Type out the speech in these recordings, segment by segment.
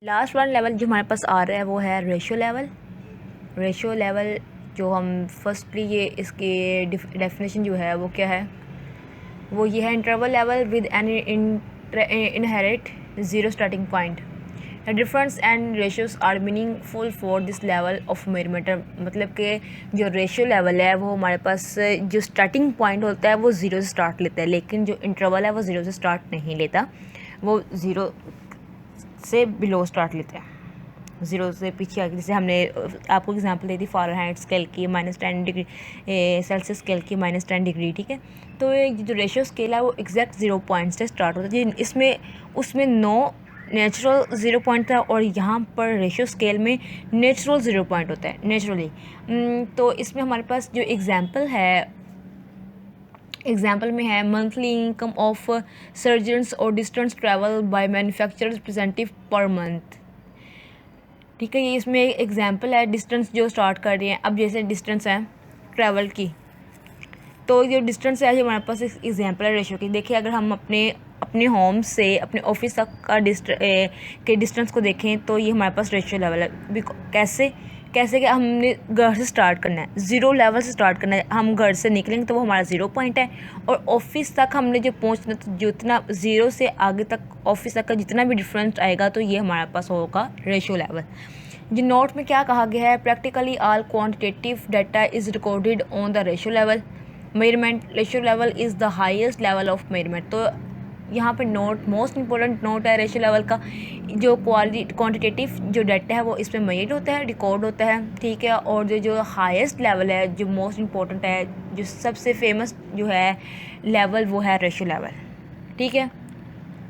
Last one level जो हमारे पास आ रहा है वो है रेशियो लेवल। रेशियो लेवल जो हम फर्स्टली ये इसकी डेफिनेशन जो है वो क्या है, वो ये है interval level with an inherit zero starting point. The difference and ratios are meaningful for this level of measurement. मतलब कि जो रेशियो लेवल है वो हमारे पास जो स्टार्टिंग पॉइंट होता है वो ज़ीरो से स्टार्ट लेता है, लेकिन जो इंटरवल है वो ज़ीरो से स्टार्ट नहीं लेता, वो ज़ीरो से बिलो स्टार्ट लेते हैं, ज़ीरो से पीछे आगे। जैसे हमने आपको एग्जांपल दी थी फ़ारेनहाइट स्केल की -10 डिग्री, सेल्सियस स्केल की -10 डिग्री, ठीक है। तो ये जो रेशियो स्केल है वो एग्जैक्ट 0 पॉइंट से स्टार्ट होता है। इसमें उसमें 9 नेचुरल 0 पॉइंट था और यहाँ पर रेशियो स्केल में नेचुरल 0 पॉइंट होता है, नेचुरली। तो इसमें हमारे पास जो एग्जाम्पल में है मंथली इनकम ऑफ सर्जन्स और distance travel by manufacturers representative per month, ठीक है। ये इसमें एग्जाम्पल है डिस्टेंस जो स्टार्ट कर रही है। अब जैसे डिस्टेंस है ट्रैवल की, तो जो डिस्टेंस है जो हमारे पास एग्जाम्पल है रेशियो की। देखिए अगर हम अपने होम से अपने ऑफिस तक का डिस्टेंस को देखें तो ये हमारे पास रेशियो लेवल है। कैसे कि हमने घर से स्टार्ट करना है, ज़ीरो लेवल से स्टार्ट करना है। हम घर से निकलेंगे तो वो हमारा 0 पॉइंट है, और ऑफिस तक हमने जो पहुंचना, तो जितना ज़ीरो से आगे तक ऑफिस तक का जितना भी डिफरेंस आएगा तो ये हमारे पास होगा रेशियो लेवल। जो नोट में क्या कहा गया है, practically all quantitative data is recorded on the ratio level measurement. Ratio level is the highest level of measurement. तो यहाँ पे नोट मोस्ट इंपॉर्टेंट नोट है रेशियो लेवल का, जो क्वांटिटेटिव जो डाटा है वो इसमें मेजर होता है, रिकॉर्ड होता है, ठीक है। और जो हाईएस्ट लेवल है, जो मोस्ट इंपॉर्टेंट है, जो सबसे फेमस जो है लेवल, वो है रेशियो लेवल, ठीक है।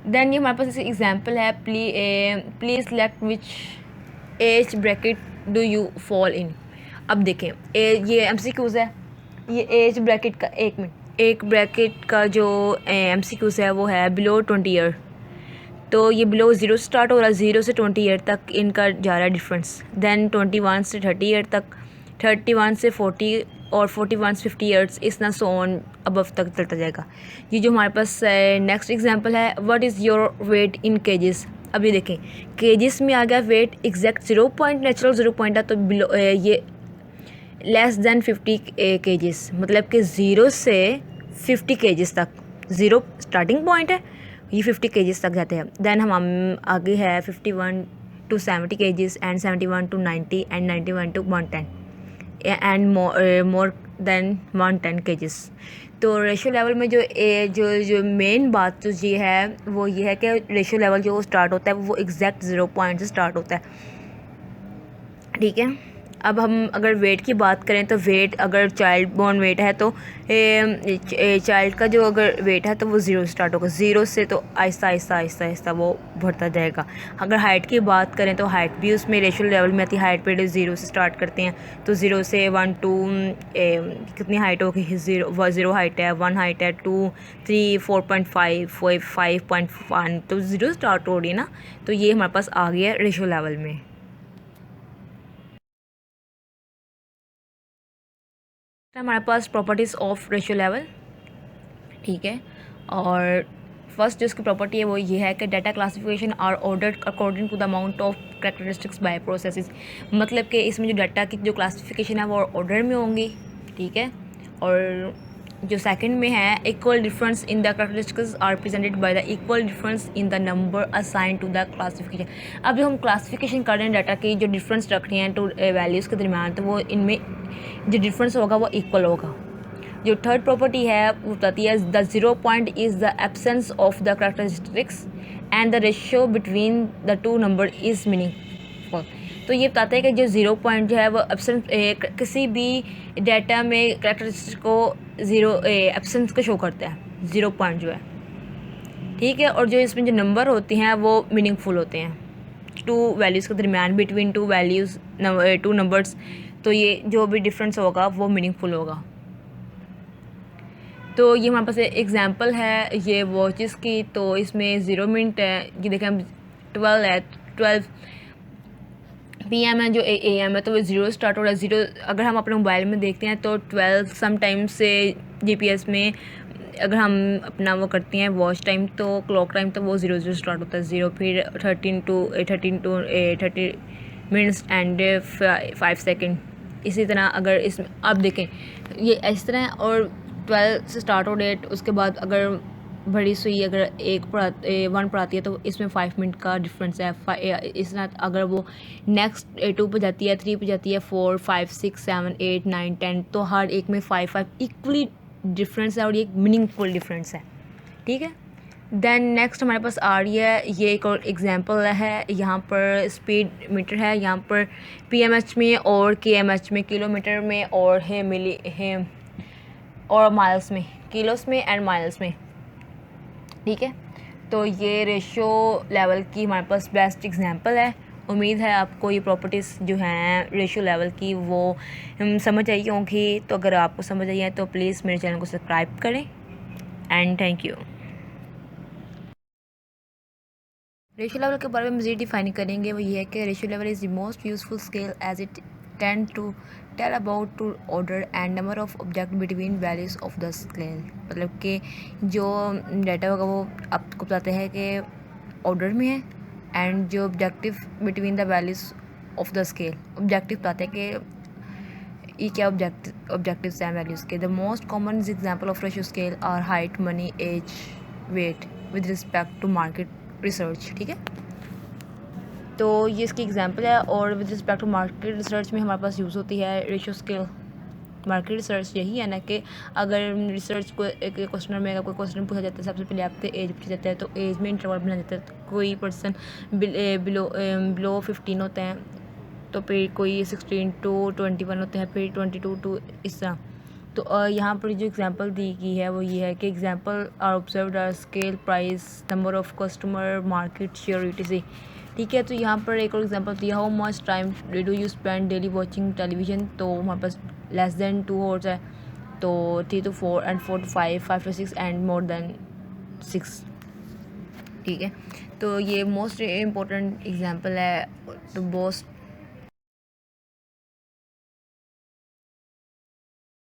देन ये हमारे पास जैसे एग्जांपल है, please select which age bracket do you fall in. अब देखें ये MCQs है, ये एज ब्रैकेट का एक ब्रैकेट का जो MCQs है वो है बिलो 20 ईयर। तो ये बिलो 0 से स्टार्ट हो रहा है, 0 से 20 ईयर तक इनका जा रहा है डिफरेंस। देन 21 से 30 ईयर तक, 31 से 40 और 41 से 50 ईयर्स, इस तरह सो ऑन अबव तक चलता जाएगा। ये जो हमारे पास नेक्स्ट एग्जांपल है, what is your weight in kgs. अभी देखें केजेस में आ गया weight exact 0 point, natural 0 point है, तो बिलो ये लेस दैन 50 केजेस, मतलब कि 0 से 50 केजेस तक, 0 स्टार्टिंग पॉइंट है, ये 50 केजेस तक जाते हैं। देन हम आगे है 51 to 70 KGs and 71 to 90 and 91 to 110 and more than 110 KGs. तो रेशियो लेवल में जो मेन बात तो ये है वो ये है कि रेशियो लेवल जो स्टार्ट होता है वो एग्जैक्ट 0 पॉइंट से स्टार्ट होता है, ठीक है। अब हम अगर वेट की बात करें तो वेट, अगर चाइल्ड बॉर्न वेट है तो चाइल्ड का जो अगर वेट है तो वो 0 स्टार्ट होगा, 0 से तो आहिस्ता आहिस्ता आहिस्ता आहिस्ता वो बढ़ता जाएगा। अगर हाइट की बात करें तो हाइट भी उसमें रेशियो लेवल में आती है। हाइट पे 0 से स्टार्ट करते हैं, तो 0 से 1 2 कितनी हाइट होगी, 0 हाइट है, 1 हाइट है, 2 3 4.5 5.1, तो 0 स्टार्ट हो रही है ना। तो ये हमारे पास आ गया रेशियो लेवल में। हमारे पास प्रॉपर्टीज़ ऑफ रेशियो लेवल, ठीक है। और फर्स्ट जो इसकी प्रॉपर्टी है वो ये है कि data classification are ordered according to the amount of characteristics by processes. मतलब कि इसमें जो डाटा की जो क्लासिफिकेशन है वो ऑर्डर में होंगी, ठीक है। और जो सेकंड में है, equal difference in the characteristics are presented by the equal difference in the number assign to the classification. अब जो हम क्लासिफिकेशन कर रहे हैं डाटा की, जो डिफरेंस रख रहे हैं टू वैल्यूज़ के दरमियान, तो वो इनमें जो डिफरेंस होगा वो इक्वल होगा। जो थर्ड प्रॉपर्टी है वो बताती है the 0 point is the absence of the characteristics and the ratio between the two number is meaningful. तो ये बताता है कि जो 0 पॉइंट जो है वो एब्सेंस किसी भी डाटा में कैरेक्टरिस्टिक को एब्सेंस को शो करता है, 0 पॉइंट जो है, ठीक है। और जो इसमें जो नंबर होते हैं वो मीनिंगफुल होते हैं, टू वैल्यूज़ के दरमियान, between two values, two numbers, तो ये जो भी डिफरेंस होगा वो मीनिंगफुल होगा। तो ये हमारे पास एग्जांपल है ये वॉचेस की, तो इसमें 0 मिनट है, ये देखें हम 12 है, 12 PM है, जो AM है, तो वो 0 स्टार्ट हो रहा है। 0 अगर हम अपने मोबाइल में देखते हैं तो 12 समटाइम्स से GPS में अगर हम अपना वो करते हैं वॉच टाइम, तो क्लॉक टाइम तो वो 0 स्टार्ट होता है, 0 फिर 30 मिनट्स एंड 5 सेकेंड। इसी तरह अगर इसमें आप देखें ये इस तरह है, और 12 से स्टार्ट हो डेट, उसके बाद अगर बड़ी सुई अगर 1 पढ़ाती है तो इसमें 5 मिनट का डिफरेंस है। इस तरह अगर वो नेक्स्ट 2 पे जाती है, 3 पे जाती है, 4, 5, 6, 7, 8, 9, 10, तो हर एक में 5 इक्वली डिफरेंस है, और ये एक मीनिंगफुल डिफरेंस है। ठीक है, देन नेक्स्ट हमारे पास आ रही है, ये एक और एग्जांपल है। यहाँ पर स्पीड मीटर है, यहाँ पर PMH में और KMH में, किलोमीटर में और है मिली है, और माइल्स में, किलोस में एंड माइल्स में। ठीक है, तो ये रेशियो लेवल की हमारे पास बेस्ट एग्जांपल है। उम्मीद है आपको ये प्रॉपर्टीज़ जो हैं रेशियो लेवल की वो समझ आई होंगी। तो अगर आपको समझ आई है तो प्लीज़ मेरे चैनल को सब्सक्राइब करें, and thank you. Ratio level के बारे में मज़ीद डिफाइन करेंगे, वो ये है कि ratio level is the most useful scale as it tend to tell about to order and number of object between values of the scale. मतलब कि जो डाटा होगा वो आपको बताते हैं कि ऑर्डर में है, एंड जो objective between the values of the scale, objective बताते हैं कि ये क्या ऑब्जेक्टिव्स हैं वैल्यूज़ के। The most common example of ratio scale are height, money, age, weight with respect to market research. ठीक है, तो ये इसकी एग्जांपल है, और with respect to market research में हमारे पास यूज़ होती है रेशियो स्केल। मार्केट रिसर्च यही है ना कि अगर रिसर्च को एक क्वेश्चन में अगर कोई क्वेश्चन पूछा जाता है, सबसे पहले आपसे एज पूछा जाता है, तो एज में इंटरवल बना जाता है। कोई पर्सन बिलो 15 होते हैं, तो फिर कोई 16 to 21 होते हैं, फिर 22 to इस तरह। तो यहाँ पर जो एग्जांपल दी गई है वो ये है कि example are observed are scale, price, number of customer, market share, etc। ठीक है, तो यहाँ पर एक और एग्जांपल दिया, how much time do you spend daily watching television. तो हमारे पास लेस देन 2 आवर्स है, तो 3 to 4 and 4 to 5, 5 to 6 and more then 6। ठीक है, तो ये मोस्ट इम्पोर्टेंट एग्जांपल है, तो